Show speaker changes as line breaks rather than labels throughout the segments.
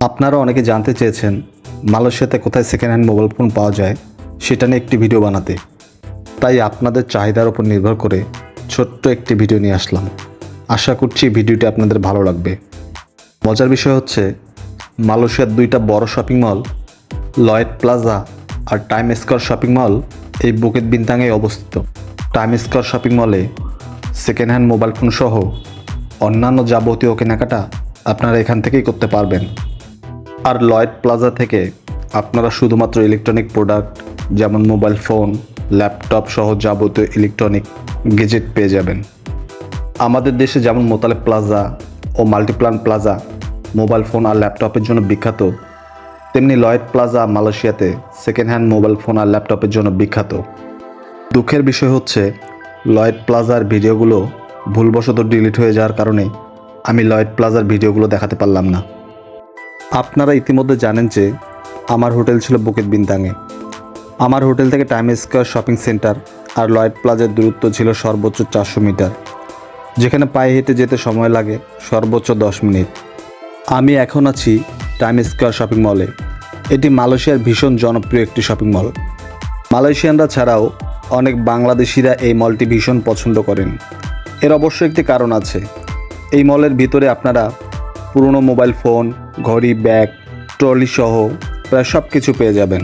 আপনারা অনেকে জানতে চেয়েছেন মালয়েশিয়াতে কোথায় সেকেন্ড হ্যান্ড মোবাইল ফোন পাওয়া যায় সেটা নিয়ে একটি ভিডিও বানাতে। তাই আপনাদের চাহিদার উপর নির্ভর করে ছোট্ট একটি ভিডিও নিয়ে আসলাম। আশা করছি ভিডিওটি আপনাদের ভালো লাগবে। মজার বিষয় হচ্ছে মালয়েশিয়ার দুইটা বড় শপিং মল লয়েড প্লাজা আর টাইম স্কয়ার শপিং মল এই বুকেত বিন্তাঙে অবস্থিত। টাইম স্কয়ার শপিং মলে সেকেন্ড হ্যান্ড মোবাইল ফোন সহ অন্যান্য যাবতীয় কেনাকাটা আপনারা এখান থেকেই করতে পারবেন। আর লয়েড প্লাজা থেকে আপনারা শুধুমাত্র ইলেকট্রনিক প্রোডাক্ট যেমন মোবাইল ফোন, ল্যাপটপ সহ যাবতীয় ইলেকট্রনিক গেজেট পেয়ে যাবেন। আমাদের দেশে যেমন মোতালেব প্লাজা ও মাল্টিপ্লান প্লাজা মোবাইল ফোন আর ল্যাপটপের জন্য বিখ্যাত, তেমনি লয়েড প্লাজা মালয়েশিয়াতে সেকেন্ড হ্যান্ড মোবাইল ফোন আর ল্যাপটপের জন্য বিখ্যাত। দুঃখের বিষয় হচ্ছে লয়েড প্লাজার ভিডিওগুলো ভুলবশত ডিলিট হয়ে যাওয়ার কারণে আমি লয়েড প্লাজার ভিডিওগুলো দেখাতে পারলাম না। আপনারা ইতিমধ্যে জানেন যে আমার হোটেল ছিল বুকেত বিন্তাঙে। আমার হোটেল থেকে টাইম স্কয়ার শপিং সেন্টার আর লয়েড প্লাজার দূরত্ব ছিল সর্বোচ্চ 400 মিটার, যেখানে পায়ে হেঁটে যেতে সময় লাগে সর্বোচ্চ 10 মিনিট। আমি এখন আছি টাইম স্কয়ার শপিং মলে। এটি মালয়েশিয়ার ভীষণ জনপ্রিয় একটি শপিং মল। মালয়েশিয়ানরা ছাড়াও অনেক বাংলাদেশিরা এই মলটি ভীষণ পছন্দ করেন। এর অবশ্য একটি কারণ আছে। এই মলের ভিতরে আপনারা পুরনো মোবাইল ফোন, ঘড়ি, ব্যাগ, ট্রলি সহ প্রায় সব কিছু পেয়ে যাবেন।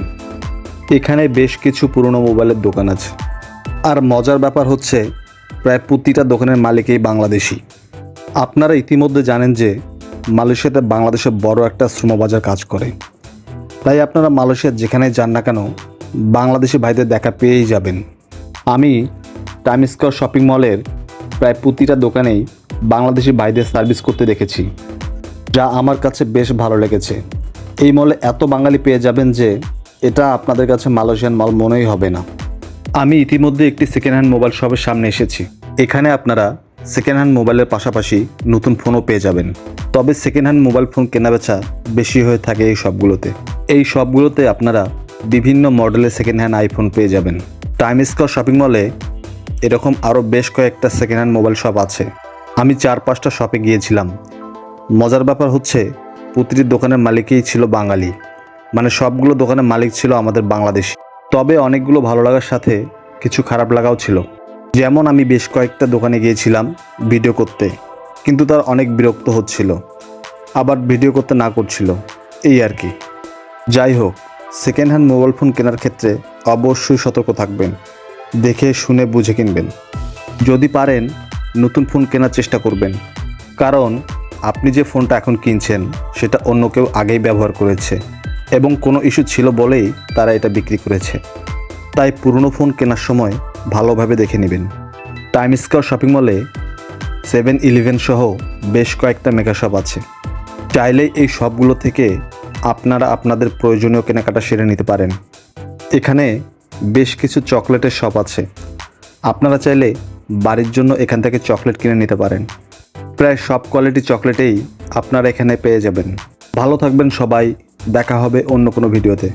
এখানে বেশ কিছু পুরনো মোবাইলের দোকান আছে। আর মজার ব্যাপার হচ্ছে প্রায় প্রতিটা দোকানের মালিকই বাংলাদেশি। আপনারা ইতিমধ্যে জানেন যে মালয়েশিয়াতে বাংলাদেশে বড় একটা শ্রমবাজার কাজ করে। তাই আপনারা মালয়েশিয়ার যেখানে যান না কেন বাংলাদেশি ভাইদের দেখা পেয়েই যাবেন। আমি টাইম স্কয়ার শপিং মলের প্রায় প্রতিটা দোকানেই বাংলাদেশি ভাইদের সার্ভিস করতে দেখেছি, যা আমার কাছে বেশ ভালো লেগেছে। এই মলে এত বাঙালি পেয়ে যাবেন যে এটা আপনাদের কাছে মালয়েশিয়ান মল মনেই হবে না। আমি ইতিমধ্যে একটি সেকেন্ড হ্যান্ড মোবাইল শপের সামনে এসেছি। এখানে আপনারা সেকেন্ড হ্যান্ড মোবাইলের পাশাপাশি নতুন ফোনও পেয়ে যাবেন। তবে সেকেন্ড হ্যান্ড মোবাইল ফোন কেনাবেচা বেশি হয়ে থাকে এই শপগুলোতে। এই শপগুলোতে আপনারা বিভিন্ন মডেলের সেকেন্ড হ্যান্ড আইফোন পেয়ে যাবেন। টাইম স্কয়ার শপিং মলে এরকম আরও বেশ কয়েকটা সেকেন্ড হ্যান্ড মোবাইল শপ আছে। আমি 4-5টা শপে গিয়েছিলাম। মজার ব্যাপার হচ্ছে প্রতিটি দোকানের মালিকই ছিল বাঙালি, মানে সবগুলো দোকানের মালিক ছিল আমাদের বাংলাদেশি। তবে অনেকগুলো ভালো লাগার সাথে কিছু খারাপ লাগাও ছিল। যেমন আমি বেশ কয়েকটা দোকানে গিয়েছিলাম ভিডিও করতে, কিন্তু তার অনেক বিরক্ত হচ্ছিল, আবার ভিডিও করতে না করছিল, এই আর কি। যাই হোক, সেকেন্ড হ্যান্ড মোবাইল ফোন কেনার ক্ষেত্রে অবশ্যই সতর্ক থাকবেন। দেখে শুনে বুঝে কিনবেন। যদি পারেন নতুন ফোন কেনার চেষ্টা করবেন, কারণ আপনি যে ফোনটা এখন কিনছেন সেটা অন্য কেউ আগেই ব্যবহার করেছে এবং কোনো ইস্যু ছিল বলেই তারা এটা বিক্রি করেছে। তাই পুরনো ফোন কেনার সময় ভালোভাবে দেখে নেবেন। টাইম স্কয়ার শপিং মলে 7-11 সহ বেশ কয়েকটা মেগা শপ আছে। চাইলেই এই শপগুলো থেকে আপনারা আপনাদের প্রয়োজনীয় কেনাকাটা সেরে নিতে পারেন। এখানে বেশ কিছু চকলেটের শপ আছে। আপনারা চাইলে বাড়ির জন্য এখান থেকে চকলেট কিনে নিতে পারেন। প্রায় সব কোয়ালিটি চকলেটেই আপনারা এখানে পেয়ে যাবেন। ভালো থাকবেন সবাই। দেখা হবে অন্য কোনো ভিডিওতে।